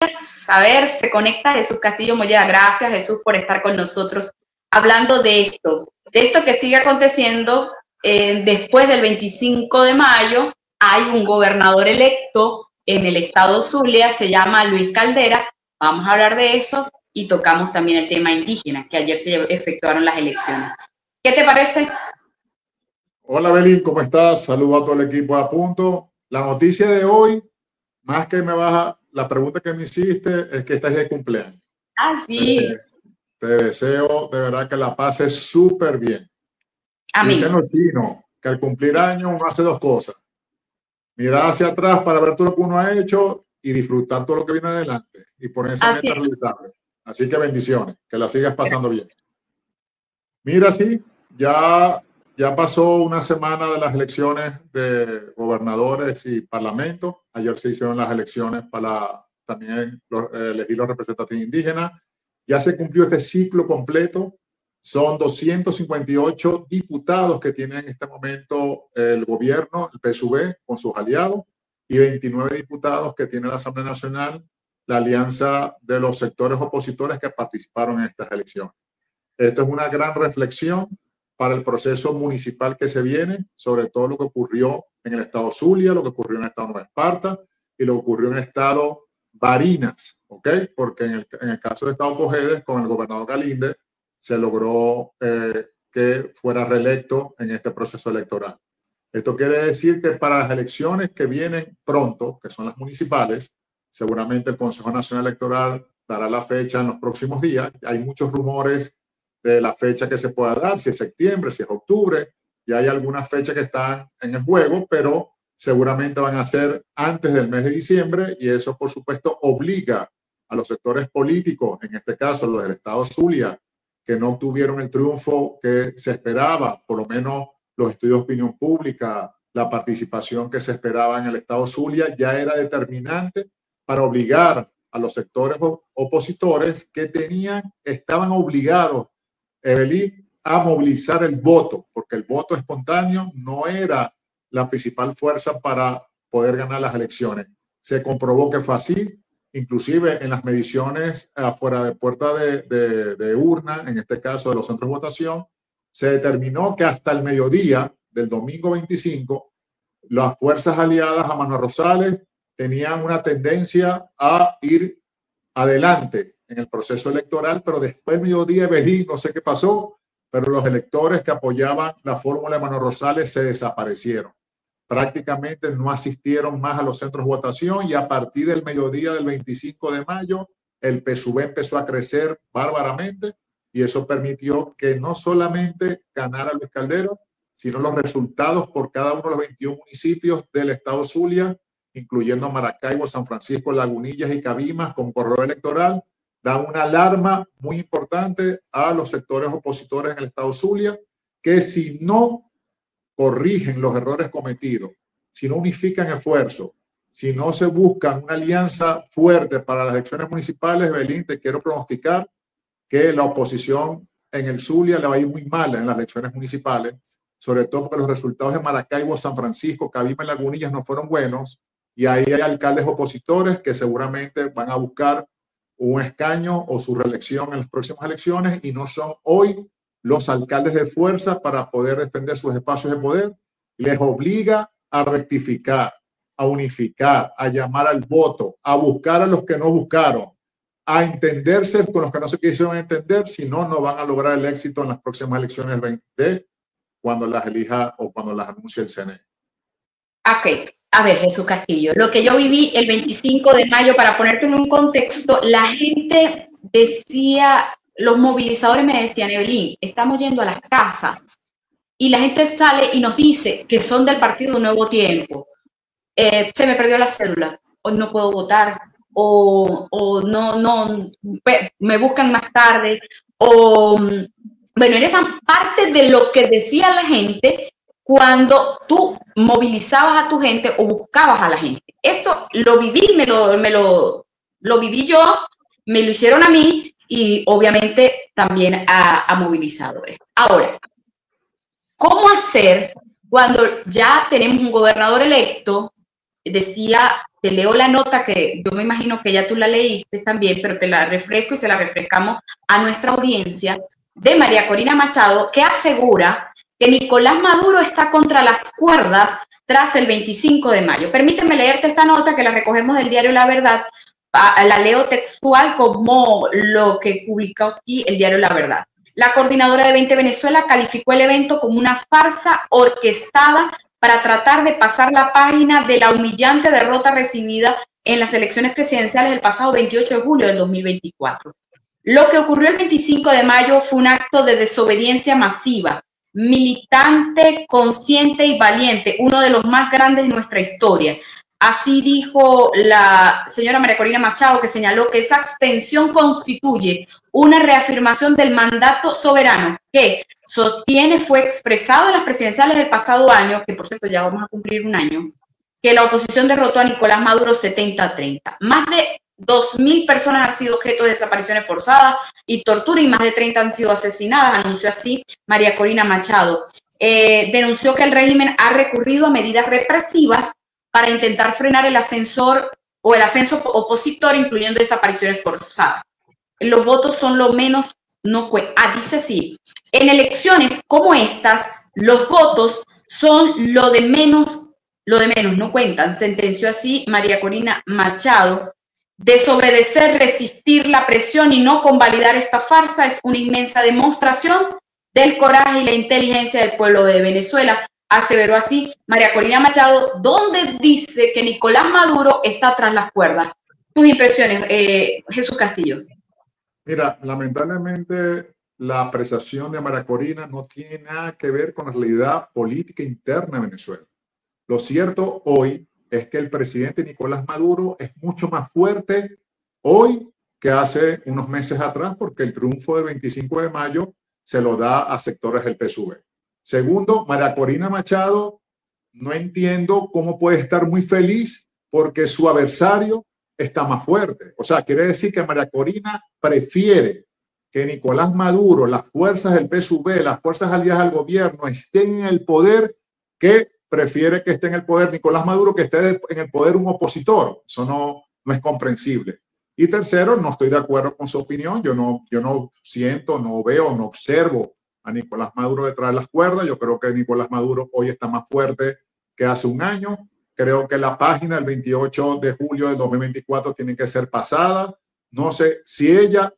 A ver, se conecta Jesús Castillo Mollera. Gracias, Jesús, por estar con nosotros hablando de esto que sigue aconteciendo. Después del 25 de mayo hay un gobernador electo en el estado Zulia, se llama Luis Caldera. Vamos a hablar de eso y tocamos también el tema indígena, que ayer se efectuaron las elecciones. ¿Qué te parece? Hola, Belín, ¿cómo estás? Saludo a todo el equipo de A Punto. La noticia de hoy, más que me baja, la pregunta que me hiciste es que estás de cumpleaños. Ah, sí. Te deseo de verdad que la pases súper bien. Amén. Dicen los chinos que al cumplir años uno hace dos cosas: mirar hacia atrás para ver todo lo que uno ha hecho y disfrutar todo lo que viene adelante y ponerse en meta realizable. Así que bendiciones, que la sigas pasando bien. Mira, sí, ya pasó una semana de las elecciones de gobernadores y parlamento. Ayer se hicieron las elecciones para también elegir los representantes indígenas. Ya se cumplió este ciclo completo. Son 258 diputados que tiene en este momento el gobierno, el PSUV, con sus aliados, y 29 diputados que tiene la Asamblea Nacional, la alianza de los sectores opositores que participaron en estas elecciones. Esto es una gran reflexión para el proceso municipal que se viene, sobre todo lo que ocurrió en el estado Zulia, lo que ocurrió en el estado Nueva Esparta y lo que ocurrió en el estado Barinas, ¿ok? Porque en el caso del estado Cojedes, con el gobernador Galíndez, se logró que fuera reelecto en este proceso electoral. Esto quiere decir que para las elecciones que vienen pronto, que son las municipales, seguramente el Consejo Nacional Electoral dará la fecha en los próximos días. Hay muchos rumores de la fecha que se pueda dar, si es septiembre, si es octubre, y hay algunas fechas que están en el juego, pero seguramente van a ser antes del mes de diciembre, y eso por supuesto obliga a los sectores políticos, en este caso los del estado Zulia, que no obtuvieron el triunfo que se esperaba, por lo menos los estudios de opinión pública, la participación que se esperaba en el estado Zulia ya era determinante para obligar a los sectores opositores que estaban obligados, Evelyn, a movilizar el voto, porque el voto espontáneo no era la principal fuerza para poder ganar las elecciones. Se comprobó que fue así, inclusive en las mediciones afuera de puerta de urna, en este caso de los centros de votación, se determinó que hasta el mediodía del domingo 25, las fuerzas aliadas a Manuel Rosales tenían una tendencia a ir adelante en el proceso electoral, pero después del mediodía, Belín, no sé qué pasó, pero los electores que apoyaban la fórmula de Manuel Rosales se desaparecieron. Prácticamente no asistieron más a los centros de votación, y a partir del mediodía del 25 de mayo, el PSUV empezó a crecer bárbaramente, y eso permitió que no solamente ganara Luis Caldera, sino los resultados por cada uno de los 21 municipios del estado Zulia, incluyendo Maracaibo, San Francisco, Lagunillas y Cabimas, con correo electoral, dan una alarma muy importante a los sectores opositores en el estado Zulia, que si no corrigen los errores cometidos, si no unifican esfuerzos, si no se buscan una alianza fuerte para las elecciones municipales, Belín, te quiero pronosticar que la oposición en el Zulia le va a ir muy mal en las elecciones municipales, sobre todo porque los resultados de Maracaibo, San Francisco, Cabimas y Lagunillas no fueron buenos, y ahí hay alcaldes opositores que seguramente van a buscar un escaño o su reelección en las próximas elecciones, y no son hoy los alcaldes de fuerza para poder defender sus espacios de poder. Les obliga a rectificar, a unificar, a llamar al voto, a buscar a los que no buscaron, a entenderse con los que no se quisieron entender, si no, no van a lograr el éxito en las próximas elecciones del 20, cuando las elija o cuando las anuncie el CNE. Ok, a ver, Jesús Castillo, lo que yo viví el 25 de mayo, para ponerte en un contexto, la gente decía, los movilizadores me decían, Evelyn, estamos yendo a las casas, y la gente sale y nos dice que son del Partido Nuevo Tiempo. Se me perdió la cédula, o no puedo votar, o no, me buscan más tarde, o bueno, en esa parte de lo que decía la gente cuando tú movilizabas a tu gente o buscabas a la gente. Esto lo viví, lo viví yo, me lo hicieron a mí, y obviamente también a movilizadores. Ahora, ¿cómo hacer cuando ya tenemos un gobernador electo decía, te leo la nota que yo me imagino que ya tú la leíste también, pero te la refresco y se la refrescamos a nuestra audiencia, de María Corina Machado, que asegura que Nicolás Maduro está contra las cuerdas tras el 25 de mayo. Permíteme leerte esta nota que la recogemos del diario La Verdad, la leo textual como lo que publicó aquí el diario La Verdad. La coordinadora de 20 Venezuela calificó el evento como una farsa orquestada para tratar de pasar la página de la humillante derrota recibida en las elecciones presidenciales del pasado 28 de julio del 2024. Lo que ocurrió el 25 de mayo fue un acto de desobediencia masiva, militante, consciente y valiente, uno de los más grandes de nuestra historia. Así dijo la señora María Corina Machado, que señaló que esa abstención constituye una reafirmación del mandato soberano que sostiene fue expresado en las presidenciales del pasado año, que por cierto ya vamos a cumplir un año, que la oposición derrotó a Nicolás Maduro 70-30. Más de 2.000 personas han sido objeto de desapariciones forzadas y tortura y más de 30 han sido asesinadas, anunció así María Corina Machado. Denunció que el régimen ha recurrido a medidas represivas para intentar frenar el ascenso opositor, incluyendo desapariciones forzadas. Los votos son lo menos, dice así, en elecciones como estas, los votos son lo de menos, no cuentan, sentenció así María Corina Machado. Desobedecer, resistir la presión y no convalidar esta farsa es una inmensa demostración del coraje y la inteligencia del pueblo de Venezuela, aseveró así María Corina Machado, donde dice que Nicolás Maduro está tras las cuerdas. Tus impresiones, Jesús Castillo. Mira, lamentablemente la apreciación de María Corina no tiene nada que ver con la realidad política interna de Venezuela. Lo cierto hoy es que el presidente Nicolás Maduro es mucho más fuerte hoy que hace unos meses atrás, porque el triunfo del 25 de mayo se lo da a sectores del PSUV. Segundo, María Corina Machado, no entiendo cómo puede estar muy feliz porque su adversario está más fuerte. O sea, quiere decir que María Corina prefiere que Nicolás Maduro, las fuerzas del PSUV, las fuerzas aliadas al gobierno estén en el poder, que prefiere que esté en el poder Nicolás Maduro que esté en el poder un opositor. Eso no es comprensible. Y tercero, no estoy de acuerdo con su opinión. Yo no siento, no veo, no observo a Nicolás Maduro detrás de las cuerdas. Yo creo que Nicolás Maduro hoy está más fuerte que hace un año. Creo que la página del 28 de julio del 2024 tiene que ser pasada. No sé si ella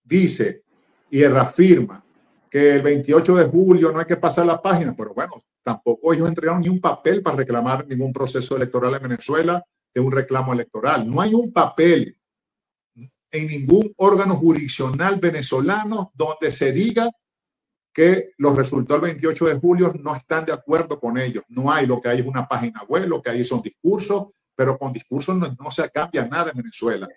dice y reafirma que el 28 de julio no hay que pasar la página, pero bueno, tampoco ellos entregaron ni un papel para reclamar ningún proceso electoral en Venezuela, de un reclamo electoral. No hay un papel en ningún órgano jurisdiccional venezolano donde se diga que los resultados del 28 de julio no están de acuerdo con ellos. No hay, lo que hay es una página web, lo que hay son discursos, pero con discursos no se cambia nada en Venezuela.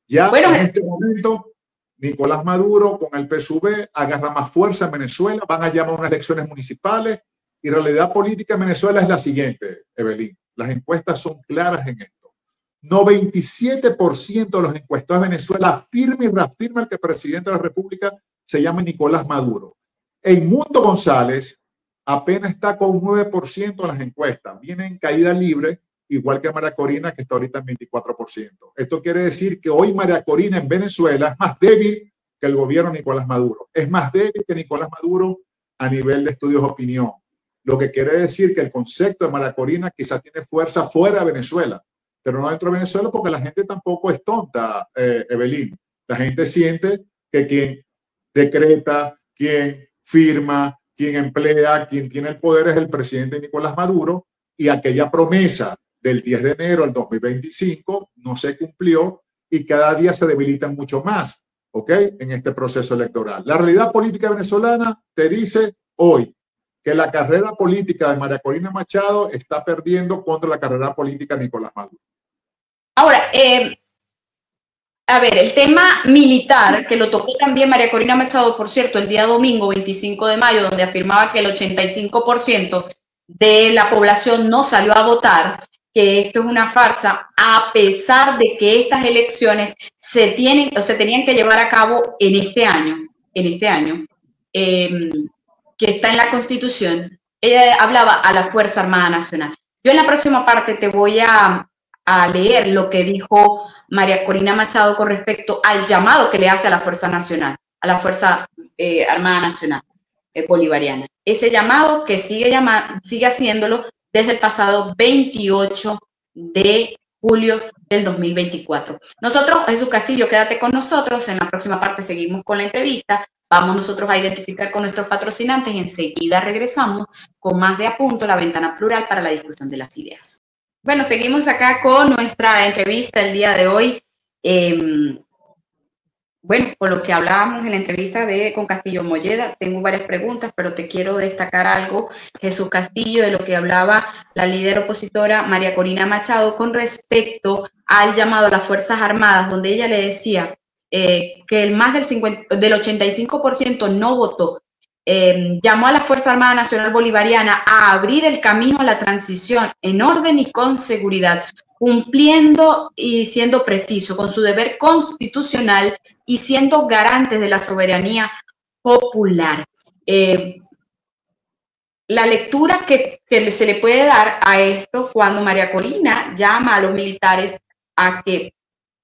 Ya en este momento, Nicolás Maduro con el PSUV agarra más fuerza en Venezuela, van a llamar unas elecciones municipales y la realidad política en Venezuela es la siguiente, Evelyn. Las encuestas son claras en esto. 97% de los encuestados de Venezuela afirma y reafirma que el presidente de la República se llama Nicolás Maduro. En Mundo González apenas está con un 9% en las encuestas. Viene en caída libre, igual que María Corina, que está ahorita en 24%. Esto quiere decir que hoy María Corina en Venezuela es más débil que el gobierno de Nicolás Maduro. Es más débil que Nicolás Maduro a nivel de estudios de opinión. Lo que quiere decir que el concepto de María Corina quizás tiene fuerza fuera de Venezuela, pero no dentro de Venezuela, porque la gente tampoco es tonta, Evelyn. La gente siente que quien decreta, quien firma, quien emplea, quien tiene el poder es el presidente Nicolás Maduro, y aquella promesa del 10 de enero del 2025 no se cumplió y cada día se debilitan mucho más, ¿ok? En este proceso electoral. La realidad política venezolana te dice hoy que la carrera política de María Corina Machado está perdiendo contra la carrera política de Nicolás Maduro. Ahora, a ver, el tema militar, que lo tocó también María Corina Machado, por cierto, el día domingo 25 de mayo, donde afirmaba que el 85% de la población no salió a votar, que esto es una farsa, a pesar de que estas elecciones se tenían que llevar a cabo en este año, que está en la Constitución. Ella hablaba a la Fuerza Armada Nacional. Yo en la próxima parte te voy a leer lo que dijo María Corina Machado con respecto al llamado que le hace a la Fuerza Nacional, a la Fuerza Armada Nacional Bolivariana. Ese llamado que sigue haciéndolo desde el pasado 28 de julio del 2024. Nosotros, Jesús Castillo, quédate con nosotros. En la próxima parte seguimos con la entrevista. Vamos nosotros a identificar con nuestros patrocinantes y enseguida regresamos con más de A Punto, la ventana plural para la discusión de las ideas. Bueno, seguimos acá con nuestra entrevista el día de hoy. Bueno, por lo que hablábamos en la entrevista con Castillo Molleda, tengo varias preguntas, pero te quiero destacar algo, Jesús Castillo, de lo que hablaba la líder opositora María Corina Machado con respecto al llamado a las Fuerzas Armadas, donde ella le decía que el más del 85% no votó. Llamó a la Fuerza Armada Nacional Bolivariana a abrir el camino a la transición en orden y con seguridad, cumpliendo y siendo preciso con su deber constitucional y siendo garantes de la soberanía popular. La lectura que se le puede dar a esto cuando María Corina llama a los militares a que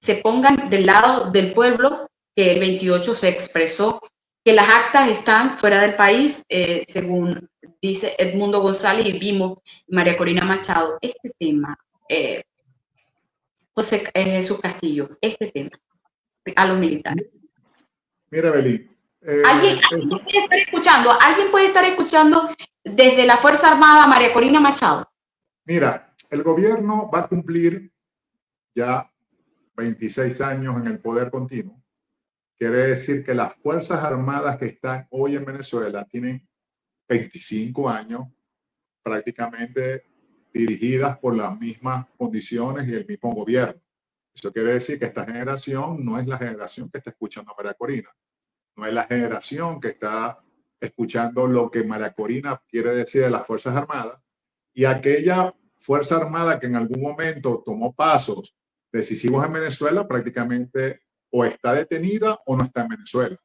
se pongan del lado del pueblo, que el 28 se expresó, que las actas están fuera del país, según dice Edmundo González y vimos María Corina Machado. Este tema, José Jesús Castillo, este tema a los militares. Mira, Belín. ¿Alguien puede estar escuchando desde la Fuerza Armada María Corina Machado? Mira, el gobierno va a cumplir ya 26 años en el poder continuo. Quiere decir que las Fuerzas Armadas que están hoy en Venezuela tienen 25 años prácticamente dirigidas por las mismas condiciones y el mismo gobierno. Eso quiere decir que esta generación no es la generación que está escuchando a María Corina. No es la generación que está escuchando lo que María Corina quiere decir de las Fuerzas Armadas. Y aquella Fuerza Armada que en algún momento tomó pasos decisivos en Venezuela, prácticamente o está detenida o no está en Venezuela.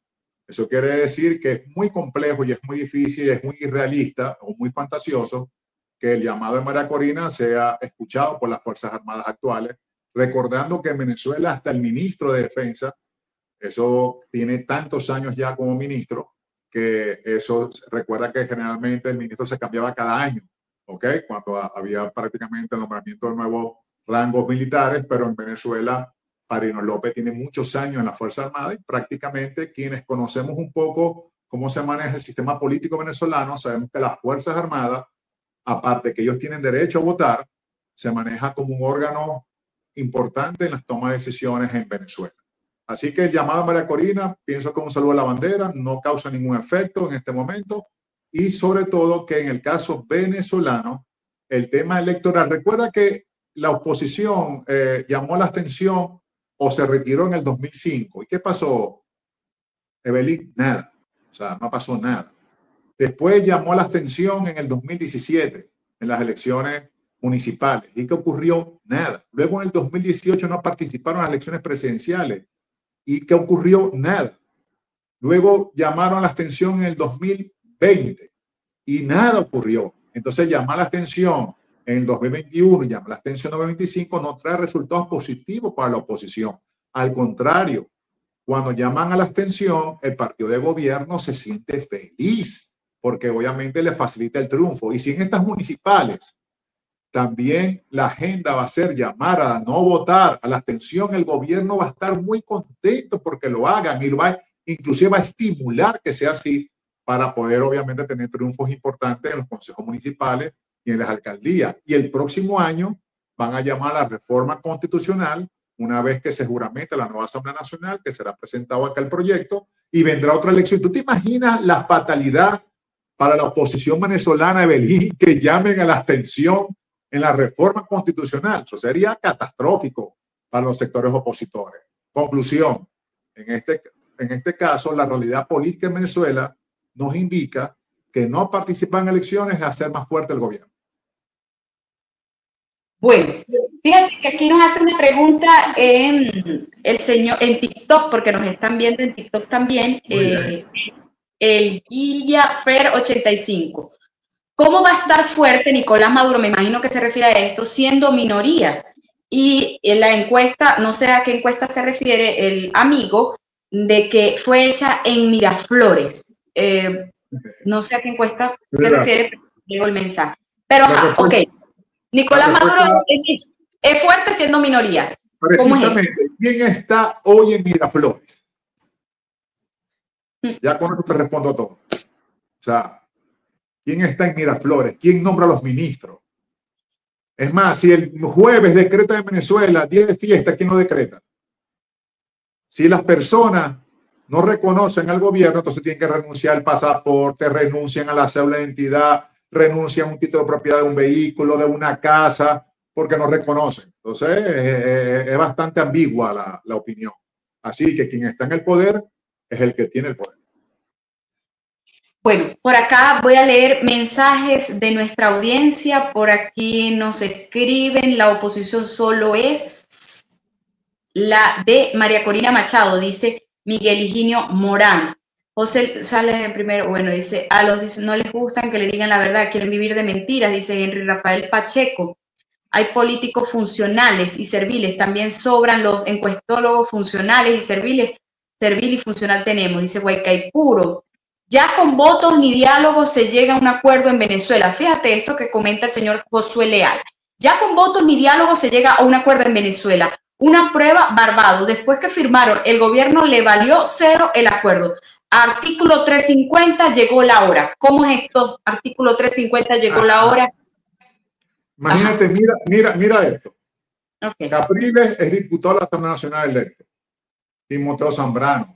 Eso quiere decir que es muy complejo y es muy difícil, es muy irrealista o muy fantasioso que el llamado de María Corina sea escuchado por las Fuerzas Armadas actuales, recordando que en Venezuela hasta el ministro de Defensa, eso tiene tantos años ya como ministro, que eso recuerda que generalmente el ministro se cambiaba cada año, ¿ok? Cuando había prácticamente el nombramiento de nuevos rangos militares, pero en Venezuela Parino López tiene muchos años en la Fuerza Armada y prácticamente quienes conocemos un poco cómo se maneja el sistema político venezolano, sabemos que las Fuerzas Armadas, aparte que ellos tienen derecho a votar, se maneja como un órgano importante en las tomas de decisiones en Venezuela. Así que el llamado a María Corina, pienso que un saludo a la bandera, no causa ningún efecto en este momento y sobre todo que en el caso venezolano, el tema electoral, recuerda que la oposición llamó a la abstención o se retiró en el 2005. ¿Y qué pasó, Evelyn? Nada. O sea, no pasó nada. Después llamó a la abstención en el 2017, en las elecciones municipales. ¿Y qué ocurrió? Nada. Luego en el 2018 no participaron en las elecciones presidenciales. ¿Y qué ocurrió? Nada. Luego llamaron a la abstención en el 2020 y nada ocurrió. Entonces llamar a la abstención en el 2021 y llamar a la abstención en el 2025 no trae resultados positivos para la oposición. Al contrario, cuando llaman a la abstención, el partido de gobierno se siente feliz porque obviamente le facilita el triunfo. Y si en estas municipales también la agenda va a ser llamar a no votar, a la abstención, el gobierno va a estar muy contento porque lo hagan y inclusive va a estimular que sea así para poder obviamente tener triunfos importantes en los consejos municipales y en las alcaldías. Y el próximo año van a llamar a la reforma constitucional una vez que se juramente la nueva Asamblea Nacional, que será presentado acá el proyecto y vendrá otra elección. ¿Tú te imaginas la fatalidad para la oposición venezolana, Evelyn, que llamen a la abstención en la reforma constitucional? Eso sería catastrófico para los sectores opositores. Conclusión, en este caso, la realidad política en Venezuela nos indica que no participar en elecciones es hacer más fuerte el gobierno. Bueno, fíjate que aquí nos hace una pregunta el señor en TikTok, porque nos están viendo en TikTok también, el Guilla Fer 85. ¿Cómo va a estar fuerte Nicolás Maduro? Me imagino que se refiere a esto, siendo minoría. Y en la encuesta, no sé a qué encuesta se refiere el amigo, de que fue hecha en Miraflores. No sé a qué encuesta se refiere, pero llegó el mensaje. Pero, ajá, ok. Nicolás Maduro es fuerte siendo minoría. Precisamente, ¿quién está hoy en Miraflores? Ya con eso te respondo todo. O sea, ¿quién está en Miraflores? ¿Quién nombra a los ministros? Es más, si el jueves decreta en Venezuela 10 de fiesta, ¿quién lo decreta? Si las personas no reconocen al gobierno, entonces tienen que renunciar al pasaporte, renuncian a la cédula de identidad, renuncian a un título de propiedad de un vehículo, de una casa, porque no reconocen. Entonces, es bastante ambigua la opinión. Así que quien está en el poder es el que tiene el poder. Bueno, por acá voy a leer mensajes de nuestra audiencia. Por aquí nos escriben, la oposición solo es la de María Corina Machado, dice Miguel Higinio Morán. José sale primero, bueno, dice, a los no les gustan que le digan la verdad, quieren vivir de mentiras, dice Henry Rafael Pacheco. Hay políticos funcionales y serviles, también sobran los encuestólogos funcionales y serviles, servil y funcional tenemos, dice Guaycaipuro. Ya con votos ni diálogos se llega a un acuerdo en Venezuela. Fíjate esto que comenta el señor Josué Leal. Ya con votos ni diálogos se llega a un acuerdo en Venezuela. Una prueba, Barbados. Después que firmaron, el gobierno le valió cero el acuerdo. Artículo 350, llegó la hora. ¿Cómo es esto? Artículo 350, llegó la hora. Imagínate, mira esto. Okay. Capriles es diputado de la Asamblea Nacional electo. Timoteo Zambrano.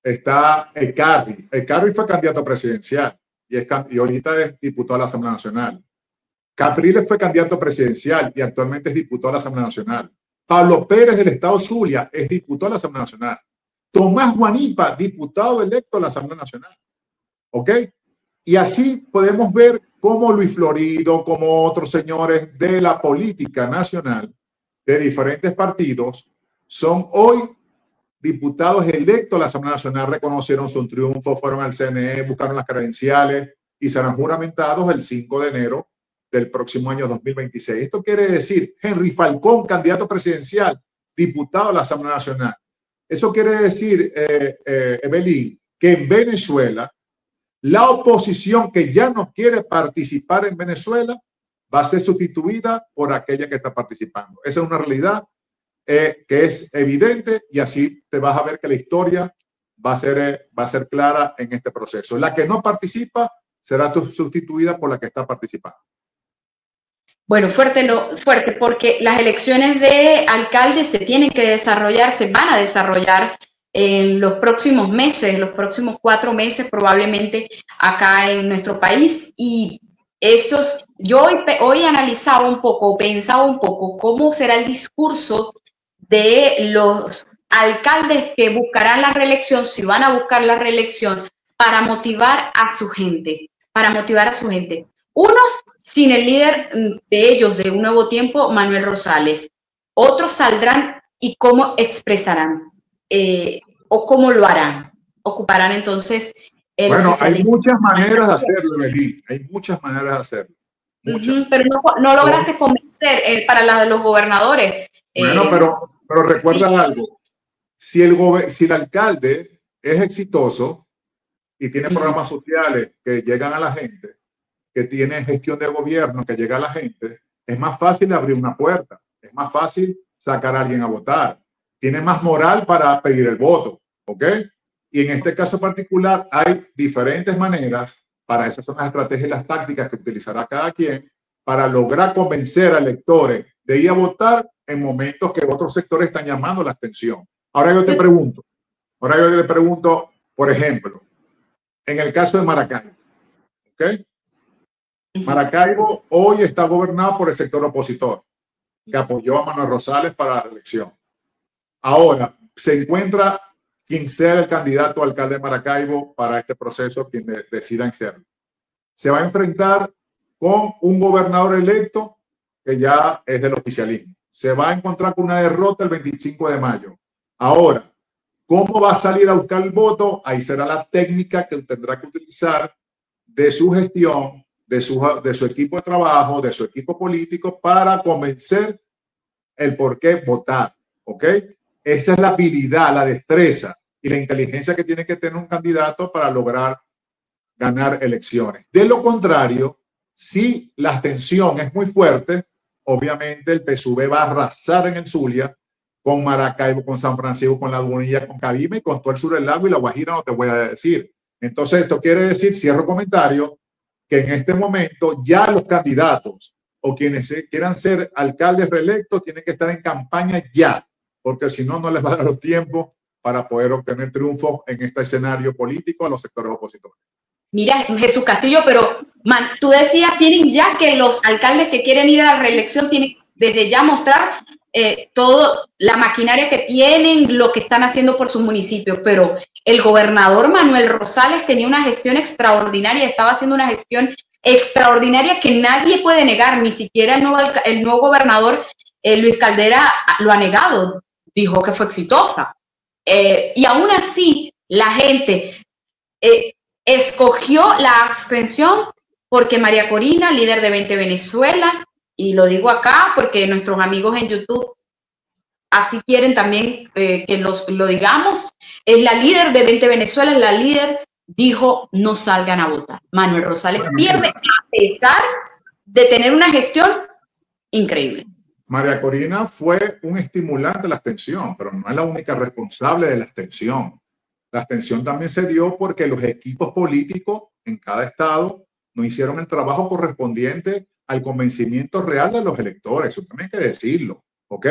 Está Ecarri. Ecarri fue candidato presidencial y ahorita es diputado de la Asamblea Nacional. Capriles fue candidato presidencial y actualmente es diputado de la Asamblea Nacional. Pablo Pérez del Estado Zulia es diputado de la Asamblea Nacional. Tomás Guanipa, diputado electo de la Asamblea Nacional. ¿Ok? Y así podemos ver cómo Luis Florido, como otros señores de la política nacional de diferentes partidos, son hoy diputados electos a la Asamblea Nacional, reconocieron su triunfo, fueron al CNE, buscaron las credenciales y serán juramentados el 5 de enero del próximo año 2026. Esto quiere decir, Henry Falcón, candidato presidencial, diputado a la Asamblea Nacional. Eso quiere decir, Evelyn, que en Venezuela, la oposición que ya no quiere participar en Venezuela va a ser sustituida por aquella que está participando. Esa es una realidad que es evidente y así te vas a ver que la historia va a ser clara en este proceso. La que no participa será sustituida por la que está participando. Bueno, fuerte, porque las elecciones de alcaldes se tienen que desarrollar, se van a desarrollar en los próximos meses, los próximos 4 meses probablemente acá en nuestro país. Y yo hoy analizaba un poco, pensaba un poco cómo será el discurso de los alcaldes que buscarán la reelección, si van a buscar la reelección, para motivar a su gente, Unos sin el líder de ellos de Un Nuevo Tiempo, Manuel Rosales. Otros saldrán y cómo expresarán o cómo lo harán. Ocuparán entonces el oficialismo. Hay muchas maneras de hacerlo, Evelyn. Hay muchas maneras de hacerlo. Pero no lograste convencer para los gobernadores. Bueno, pero recuerda algo. Si el alcalde es exitoso y tiene programas sociales que llegan a la gente, que tiene gestión de gobierno que llega a la gente, es más fácil abrir una puerta, es más fácil sacar a alguien a votar, tiene más moral para pedir el voto, ¿ok? Y en este caso particular hay diferentes maneras, para esas son las estrategias y las tácticas que utilizará cada quien para lograr convencer a electores de ir a votar en momentos que otros sectores están llamando la atención. Ahora yo le pregunto, por ejemplo, en el caso de Maracaibo, ¿ok? Maracaibo hoy está gobernado por el sector opositor, que apoyó a Manuel Rosales para la reelección. Ahora, se encuentra quien sea el candidato a alcalde de Maracaibo para este proceso, quien decida serlo. Se va a enfrentar con un gobernador electo que ya es del oficialismo. Se va a encontrar con una derrota el 25 de mayo. Ahora, ¿cómo va a salir a buscar el voto? Ahí será la técnica que tendrá que utilizar de su gestión, de su equipo de trabajo, de su equipo político, para convencer el por qué votar, ¿ok? Esa es la habilidad, la destreza y la inteligencia que tiene que tener un candidato para lograr ganar elecciones. De lo contrario, si la abstención es muy fuerte, obviamente el PSUV va a arrasar en el Zulia, con Maracaibo, con San Francisco, con La Bonilla, con Cabima y con todo el sur del lago y La Guajira, no te voy a decir. Entonces, esto quiere decir, cierro comentario, que en este momento ya los candidatos o quienes quieran ser alcaldes reelectos tienen que estar en campaña ya, porque si no, no les va a dar los tiempos para poder obtener triunfos en este escenario político a los sectores opositores. Mira, Jesús Castillo, pero tú decías, tienen ya que los alcaldes que quieren ir a la reelección tienen desde ya mostrar toda la maquinaria que tienen, lo que están haciendo por sus municipios, pero el gobernador Manuel Rosales tenía una gestión extraordinaria, estaba haciendo una gestión extraordinaria que nadie puede negar, ni siquiera el nuevo gobernador Luis Caldera lo ha negado, dijo que fue exitosa. Y aún así, la gente escogió la abstención porque María Corina, líder de 20 Venezuela, y lo digo acá porque nuestros amigos en YouTube así quieren también que lo digamos, es la líder de 20 Venezuela, la líder dijo no salgan a votar. Manuel Rosales pierde a pesar de tener una gestión increíble. María Corina fue un estimulante de la abstención, pero no es la única responsable de la abstención. La abstención también se dio porque los equipos políticos en cada estado no hicieron el trabajo correspondiente al convencimiento real de los electores. Eso también hay que decirlo, ¿ok?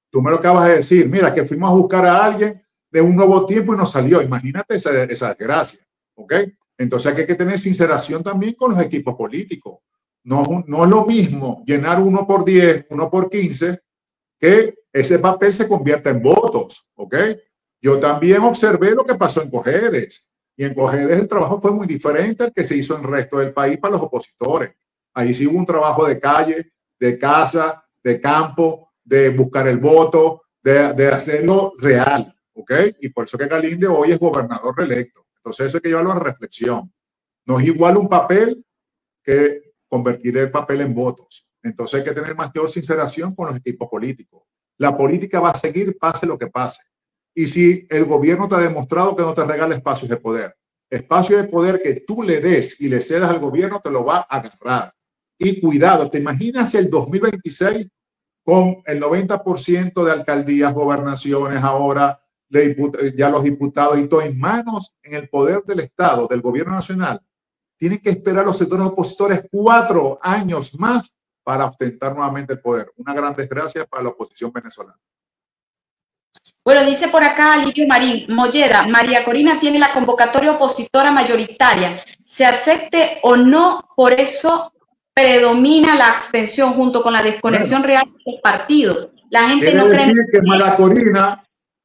Tú me lo acabas de decir, mira, que fuimos a buscar a alguien de un nuevo tiempo y nos salió. Imagínate esa desgracia, ¿ok? Entonces hay que tener sinceración también con los equipos políticos. No es lo mismo llenar 1 por 10, 1 por 15, que ese papel se convierta en votos, ¿ok? Yo también observé lo que pasó en Cojedes, y en Cojedes el trabajo fue muy diferente al que se hizo en el resto del país para los opositores. Ahí sí hubo un trabajo de calle, de casa, de campo, de buscar el voto, de hacerlo real, ¿ok? Y por eso que Galíndez hoy es gobernador reelecto. Entonces eso hay que llevarlo a reflexión. No es igual un papel que convertir el papel en votos. Entonces hay que tener mayor sinceración con los equipos políticos. La política va a seguir pase lo que pase. Y si el gobierno te ha demostrado que no te regala espacios de poder que tú le des y le cedas al gobierno, te lo va a agarrar. Y cuidado, ¿te imaginas el 2026 con el 90% de alcaldías, gobernaciones ahora, ya los diputados y todo en manos en el poder del Estado, del gobierno nacional? Tienen que esperar los sectores opositores 4 años más para ostentar nuevamente el poder. Una gran desgracia para la oposición venezolana. Bueno, dice por acá Lidio Marín, Molleda, María Corina tiene la convocatoria opositora mayoritaria. Se acepte o no, por eso predomina la abstención junto con la desconexión real de los partidos. La gente no cree que María Corina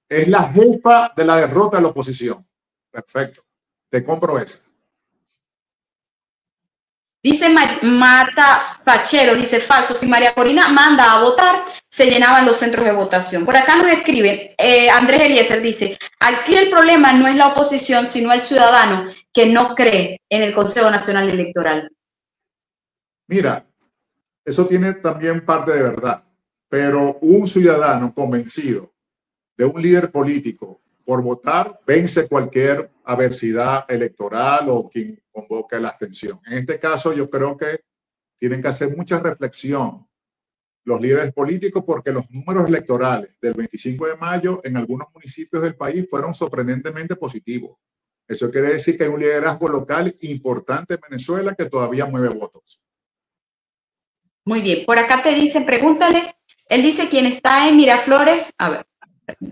es la jefa de la derrota de la oposición. Perfecto. Te compro esa. Dice Marta Pachero, dice falso, si María Corina manda a votar, se llenaban los centros de votación. Por acá nos escriben, Andrés Eliezer dice, aquí el problema no es la oposición, sino el ciudadano que no cree en el Consejo Nacional Electoral. Mira, eso tiene también parte de verdad, pero un ciudadano convencido de un líder político por votar vence cualquier adversidad electoral o quien convoque la abstención. En este caso, yo creo que tienen que hacer mucha reflexión los líderes políticos porque los números electorales del 25 de mayo en algunos municipios del país fueron sorprendentemente positivos. Eso quiere decir que hay un liderazgo local importante en Venezuela que todavía mueve votos. Muy bien. Por acá te dicen, pregúntale. Él dice, ¿quién está en Miraflores? A ver,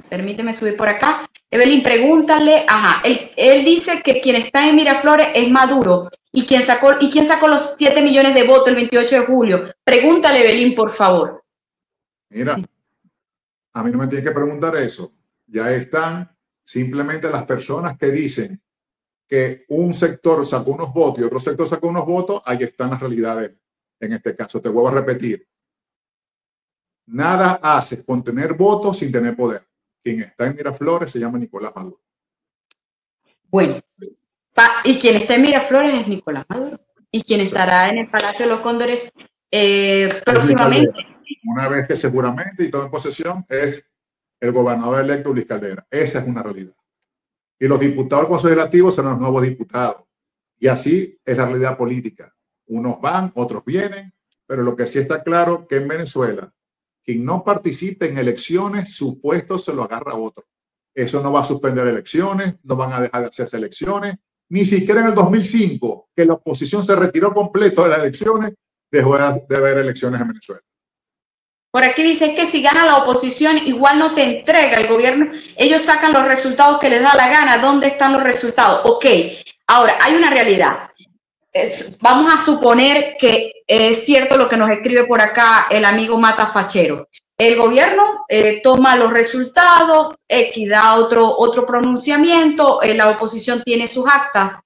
permíteme subir por acá. Evelyn, pregúntale. Ajá, él dice que quien está en Miraflores es Maduro. ¿Y quién sacó los 7 millones de votos el 28 de julio? Pregúntale, Evelyn, por favor. Mira, a mí no me tienes que preguntar eso. Ya están simplemente las personas que dicen que un sector sacó unos votos y otro sector sacó unos votos. Ahí están las realidades. En este caso, te vuelvo a repetir. Nada hace con tener votos sin tener poder. Quien está en Miraflores se llama Nicolás Maduro. Bueno, y quien está en Miraflores es Nicolás Maduro. y quien estará en el Palacio de los Cóndores próximamente. Una vez que seguramente y tome posesión es el gobernador electo Luis Caldera. Esa es una realidad. Y los diputados conservativos son los nuevos diputados. Y así es la realidad política. Unos van, otros vienen, pero lo que sí está claro que en Venezuela, quien no participe en elecciones, su puesto se lo agarra otro. Eso no va a suspender elecciones, no van a dejar de hacerse elecciones. Ni siquiera en el 2005, que la oposición se retiró completo de las elecciones, dejó de haber elecciones en Venezuela. Por aquí dice que si gana la oposición, igual no te entrega el gobierno. Ellos sacan los resultados que les da la gana. ¿Dónde están los resultados? Ok, ahora hay una realidad. Vamos a suponer que es cierto lo que nos escribe por acá el amigo Mata Fachero. El gobierno toma los resultados, da otro pronunciamiento, la oposición tiene sus actas.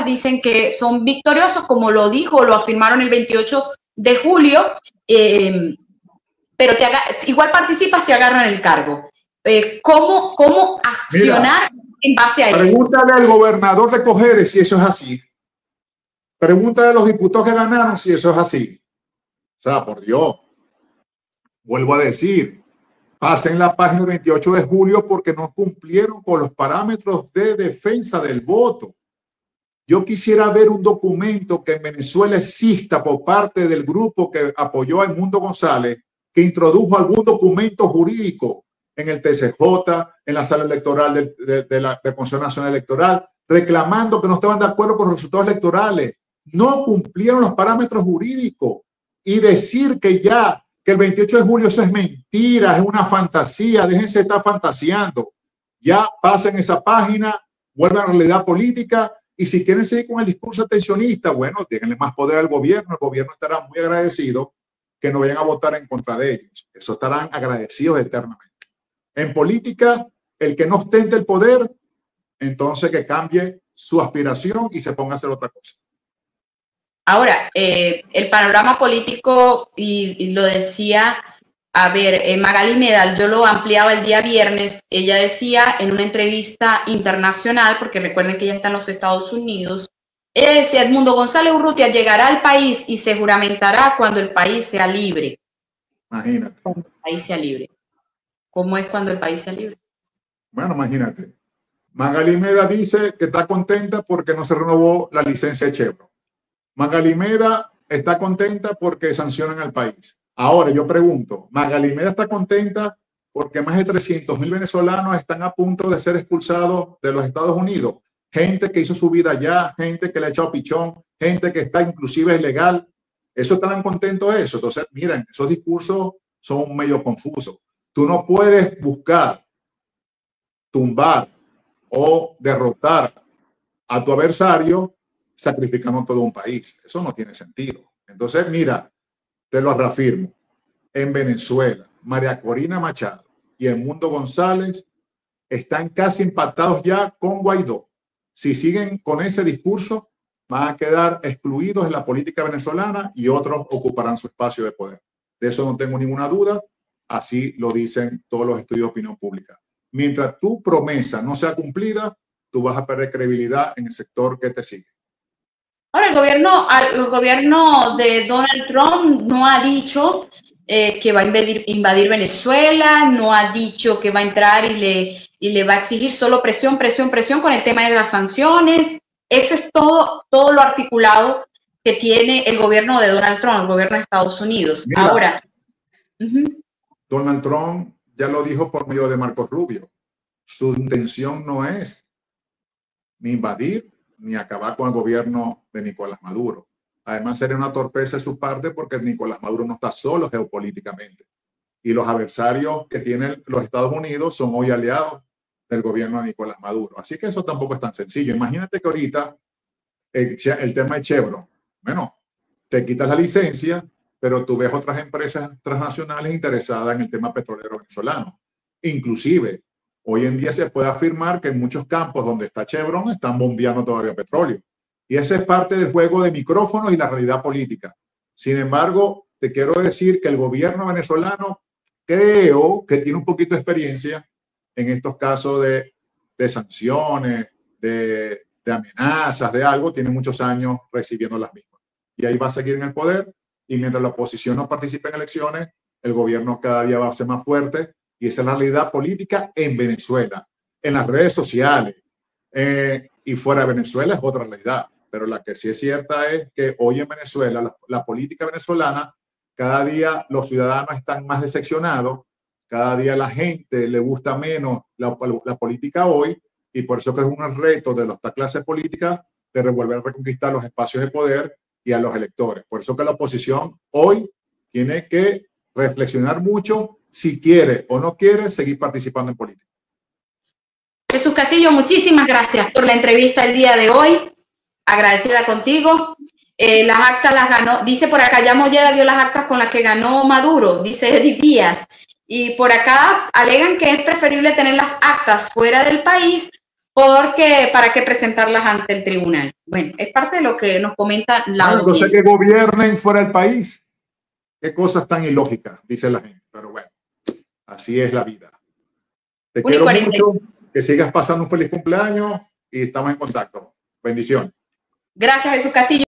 Dicen que son victoriosos, como lo afirmaron el 28 de julio, pero igual participas, te agarran el cargo. ¿Cómo accionar? Mira, en base a pregúntale al gobernador de Cojedes si eso es así. Pregúntale a los diputados que ganaron si eso es así. O sea, por Dios. Vuelvo a decir, pasen la página 28 de julio porque no cumplieron con los parámetros de defensa del voto. Yo quisiera ver un documento que en Venezuela exista por parte del grupo que apoyó a Edmundo González, que introdujo algún documento jurídico en el TCJ, en la sala electoral de la Consejo Nacional Electoral, reclamando que no estaban de acuerdo con los resultados electorales. No cumplieron los parámetros jurídicos. Y decir que el 28 de julio eso es mentira, es una fantasía, déjense estar fantaseando. Ya pasen esa página, vuelvan a la realidad política. Y si quieren seguir con el discurso atencionista, bueno, déjenle más poder al gobierno. El gobierno estará muy agradecido que no vayan a votar en contra de ellos. Eso estarán agradecidos eternamente. En política, el que no ostente el poder, entonces que cambie su aspiración y se ponga a hacer otra cosa. Ahora, el panorama político, y lo decía, Magali Medal, yo lo ampliaba el día viernes, ella decía en una entrevista internacional, porque recuerden que ella está en los Estados Unidos, ella decía, Edmundo González Urrutia llegará al país y se juramentará cuando el país sea libre. Imagínate. Cuando el país sea libre. ¿Cómo es cuando el país sea libre? Bueno, imagínate. Magali Medal dice que está contenta porque no se renovó la licencia de Chevron. Magali Medal está contenta porque sancionan al país. Ahora yo pregunto, Magali Medal está contenta porque más de 300.000 venezolanos están a punto de ser expulsados de los Estados Unidos. Gente que hizo su vida allá, gente que le ha echado pichón, gente que está inclusive ilegal. ¿Eso están contentos de eso? Entonces, miren, esos discursos son medio confusos. Tú no puedes buscar tumbar o derrotar a tu adversario sacrificando todo un país. Eso no tiene sentido. Entonces, mira, te lo reafirmo. En Venezuela, María Corina Machado y Edmundo González están casi empatados ya con Guaidó. Si siguen con ese discurso, van a quedar excluidos en la política venezolana y otros ocuparán su espacio de poder. De eso no tengo ninguna duda. Así lo dicen todos los estudios de opinión pública. Mientras tu promesa no sea cumplida, tú vas a perder credibilidad en el sector que te sigue. Ahora, el gobierno de Donald Trump no ha dicho que va a invadir Venezuela, no ha dicho que va a entrar y le va a exigir solo presión con el tema de las sanciones. Eso es todo lo articulado que tiene el gobierno de Donald Trump, el gobierno de Estados Unidos. Mira, ahora, Donald Trump ya lo dijo por medio de Marco Rubio. Su intención no es ni invadir ni acabar con el gobierno de Nicolás Maduro. Además, sería una torpeza de su parte porque Nicolás Maduro no está solo geopolíticamente. Y los adversarios que tienen los Estados Unidos son hoy aliados del gobierno de Nicolás Maduro. Así que eso tampoco es tan sencillo. Imagínate que ahorita el tema de Chevron, bueno, te quitas la licencia, pero tú ves otras empresas transnacionales interesadas en el tema petrolero venezolano. Inclusive, hoy en día se puede afirmar que en muchos campos donde está Chevron están bombeando todavía petróleo. Y esa es parte del juego de micrófonos y la realidad política. Sin embargo, te quiero decir que el gobierno venezolano creo que tiene un poquito de experiencia en estos casos de sanciones, de de amenazas, de algo, tiene muchos años recibiendo las mismas. Y ahí va a seguir en el poder, y mientras la oposición no participe en elecciones, el gobierno cada día va a ser más fuerte, y esa es la realidad política en Venezuela, en las redes sociales, y fuera de Venezuela es otra realidad. Pero la que sí es cierta es que hoy en Venezuela, la política venezolana, cada día los ciudadanos están más decepcionados, cada día la gente le gusta menos la política hoy, y por eso que es un reto de esta clase política de volver a reconquistar los espacios de poder y a los electores. Por eso que la oposición hoy tiene que reflexionar mucho si quiere o no quiere seguir participando en política. Jesús Castillo, muchísimas gracias por la entrevista el día de hoy. Agradecida contigo. Las actas las ganó, dice por acá, ya Molleda vio las actas con las que ganó Maduro, dice Edith Díaz. Y por acá alegan que es preferible tener las actas fuera del país porque para que presentarlas ante el tribunal. Bueno, es parte de lo que nos comenta la audiencia. No sé que gobiernen fuera del país. Qué cosas tan ilógicas, dice la gente. Pero bueno, así es la vida. Te quiero mucho, que sigas pasando un feliz cumpleaños y estamos en contacto. Bendiciones. Gracias, Jesús Castillo.